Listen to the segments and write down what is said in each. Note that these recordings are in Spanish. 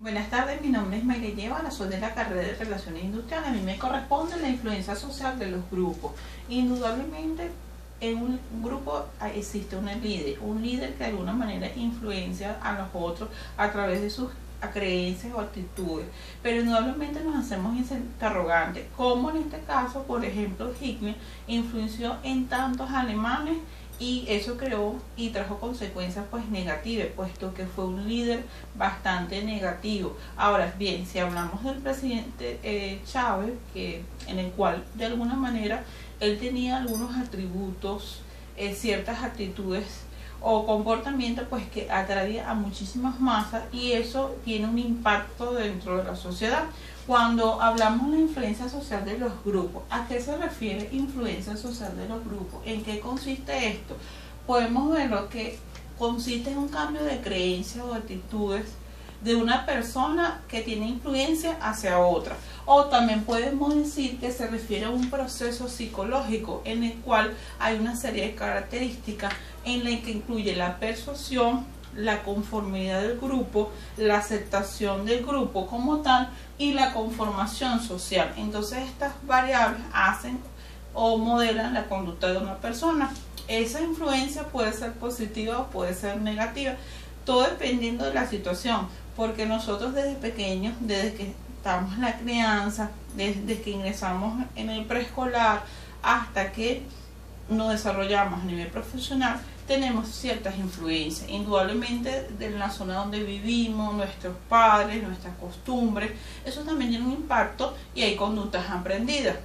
Buenas tardes, mi nombre es Mayra Llevara, soy de la carrera de Relaciones Industriales. A mí me corresponde la influencia social de los grupos. Indudablemente, en un grupo existe un líder que de alguna manera influencia a los otros a través de sus creencias o actitudes, pero indudablemente nos hacemos interrogantes, como en este caso, por ejemplo, Hitler influenció en tantos alemanes y eso creó y trajo consecuencias pues negativas, puesto que fue un líder bastante negativo. Ahora bien, si hablamos del presidente Chávez, en el cual de alguna manera él tenía algunos atributos, ciertas actitudes o comportamientos pues que atraía a muchísimas masas, y eso tiene un impacto dentro de la sociedad. Cuando hablamos de la influencia social de los grupos, ¿a qué se refiere influencia social de los grupos? ¿En qué consiste esto? Podemos ver lo que consiste en un cambio de creencias o actitudes de una persona que tiene influencia hacia otra, o también podemos decir que se refiere a un proceso psicológico en el cual hay una serie de características en la que incluye la persuasión, la conformidad del grupo, la aceptación del grupo como tal y la conformación social. Entonces estas variables hacen o modelan la conducta de una persona. Esa influencia puede ser positiva o puede ser negativa, todo dependiendo de la situación, porque nosotros desde pequeños, desde que estamos en la crianza, desde que ingresamos en el preescolar hasta que nos desarrollamos a nivel profesional, tenemos ciertas influencias, indudablemente de la zona donde vivimos, nuestros padres, nuestras costumbres, eso también tiene un impacto y hay conductas aprendidas.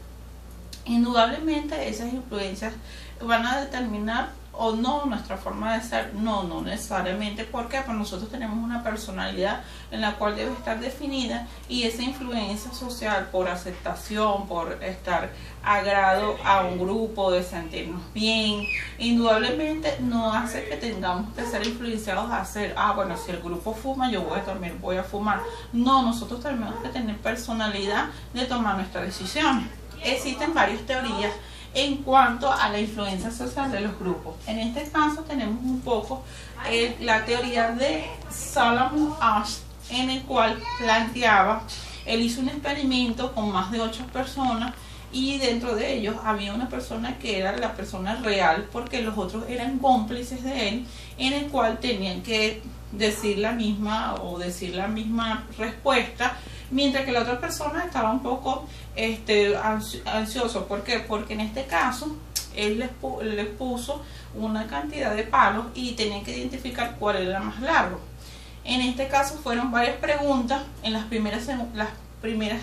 Indudablemente esas influencias van a determinar o no nuestra forma de ser, no necesariamente. ¿Por qué? Porque nosotros tenemos una personalidad en la cual debe estar definida, y esa influencia social por aceptación, por estar agrado a un grupo, de sentirnos bien, indudablemente no hace que tengamos que ser influenciados a hacer, bueno, si el grupo fuma, yo también voy a fumar. No, nosotros tenemos que tener personalidad de tomar nuestras decisiones. Existen varias teorías en cuanto a la influencia social de los grupos. En este caso tenemos un poco la teoría de Solomon Asch, en el cual planteaba, él hizo un experimento con más de 8 personas, y dentro de ellos había una persona que era la persona real, porque los otros eran cómplices de él, en el cual tenían que decir la misma respuesta, mientras que la otra persona estaba un poco ansioso. ¿Por qué? Porque en este caso él les puso una cantidad de palos y tenían que identificar cuál era más largo. En este caso fueron varias preguntas. En las primeras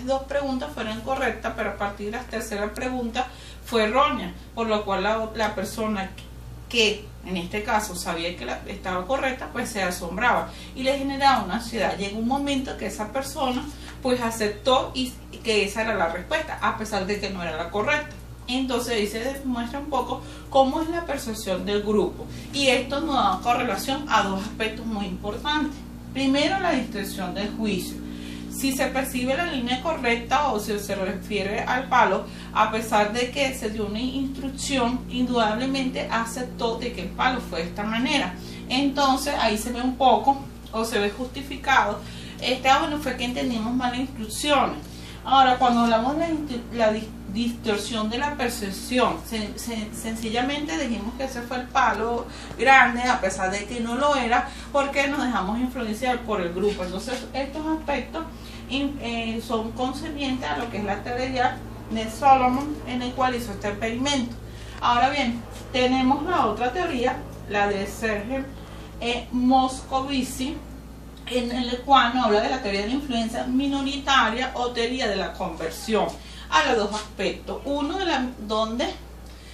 2 preguntas fueron correctas, pero a partir de la tercera pregunta fue errónea, por lo cual la persona que en este caso sabía que estaba correcta, pues se asombraba y le generaba una ansiedad. Llegó un momento que esa persona pues aceptó y que esa era la respuesta, a pesar de que no era la correcta. Entonces ahí se demuestra un poco cómo es la percepción del grupo, y esto nos da correlación a 2 aspectos muy importantes. Primero, la distorsión del juicio. Si se percibe la línea correcta o si se refiere al palo, a pesar de que se dio una instrucción, indudablemente aceptó de que el palo fue de esta manera. Entonces ahí se ve un poco, o se ve justificado, bueno, fue que entendimos mal las instrucciones. Ahora, cuando hablamos de la distorsión de la percepción, sencillamente dijimos que ese fue el palo grande, a pesar de que no lo era, porque nos dejamos influenciar por el grupo. Entonces estos aspectos son concernientes a lo que es la teoría de Solomon, en el cual hizo este experimento. Ahora bien, tenemos la otra teoría, la de Serge Moscovici, en el cual nos habla de la teoría de la influencia minoritaria o teoría de la conversión. Habla de 2 aspectos. Uno, donde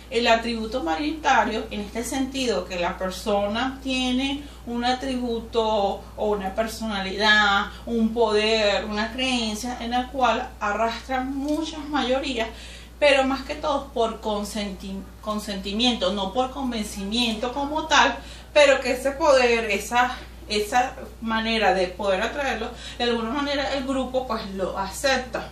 el atributo mayoritario, en este sentido, que la persona tiene un atributo o una personalidad, un poder, una creencia, en la cual arrastran muchas mayorías, pero más que todo por consentimiento, no por convencimiento como tal, pero que ese poder, esa manera de poder atraerlo, de alguna manera el grupo pues lo acepta.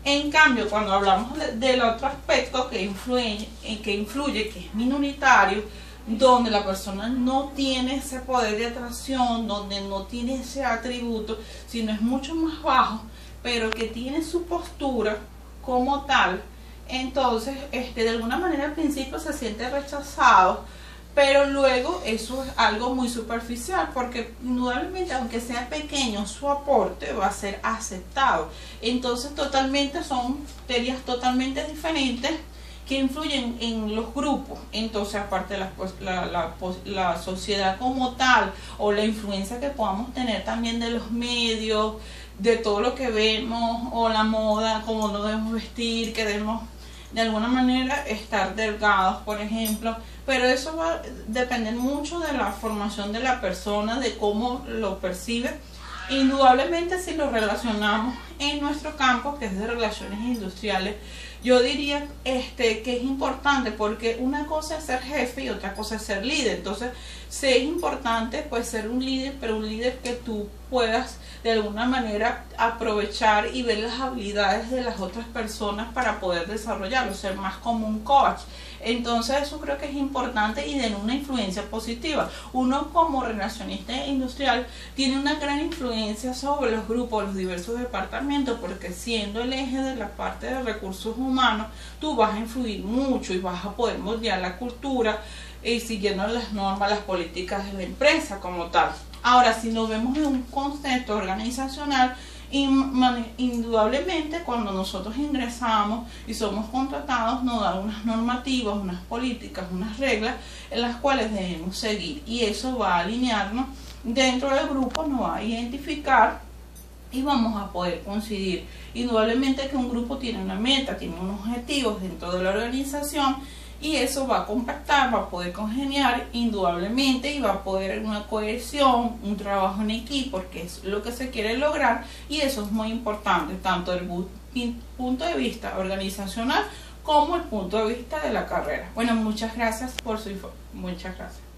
En cambio, cuando hablamos del otro aspecto que influye, que es minoritario, donde la persona no tiene ese poder de atracción, donde no tiene ese atributo, sino es mucho más bajo, pero que tiene su postura como tal, entonces de alguna manera al principio se siente rechazado, pero luego eso es algo muy superficial, porque indudablemente aunque sea pequeño su aporte va a ser aceptado. Entonces son teorías totalmente diferentes que influyen en los grupos. Entonces, aparte de la sociedad como tal, o la influencia que podamos tener también de los medios, de todo lo que vemos, o la moda, cómo nos debemos vestir, que debemos de alguna manera estar delgados, por ejemplo, pero eso va a depender mucho de la formación de la persona, de cómo lo percibe. Indudablemente, si lo relacionamos en nuestro campo, que es de relaciones industriales, yo diría que es importante, porque una cosa es ser jefe y otra cosa es ser líder. Entonces sí es importante pues ser un líder, pero un líder que tú puedas de alguna manera aprovechar y ver las habilidades de las otras personas para poder desarrollarlo, ser más como un coach. Entonces eso creo que es importante y de una influencia positiva. Uno como relacionista industrial tiene una gran influencia sobre los grupos, los diversos departamentos, porque siendo el eje de la parte de recursos humanos, tú vas a influir mucho y vas a poder moldear la cultura y siguiendo las normas, las políticas de la empresa como tal. Ahora, si nos vemos en un concepto organizacional, indudablemente cuando nosotros ingresamos y somos contratados nos dan unas normativas, unas políticas, unas reglas en las cuales debemos seguir, y eso va a alinearnos dentro del grupo, nos va a identificar y vamos a poder coincidir. Indudablemente que un grupo tiene una meta, tiene unos objetivos dentro de la organización, y eso va a compactar, va a poder congeniar indudablemente, y va a poder haber una cohesión, un trabajo en equipo, porque es lo que se quiere lograr, y eso es muy importante, tanto desde el punto de vista organizacional como el punto de vista de la carrera. Bueno, muchas gracias por su informe. Muchas gracias.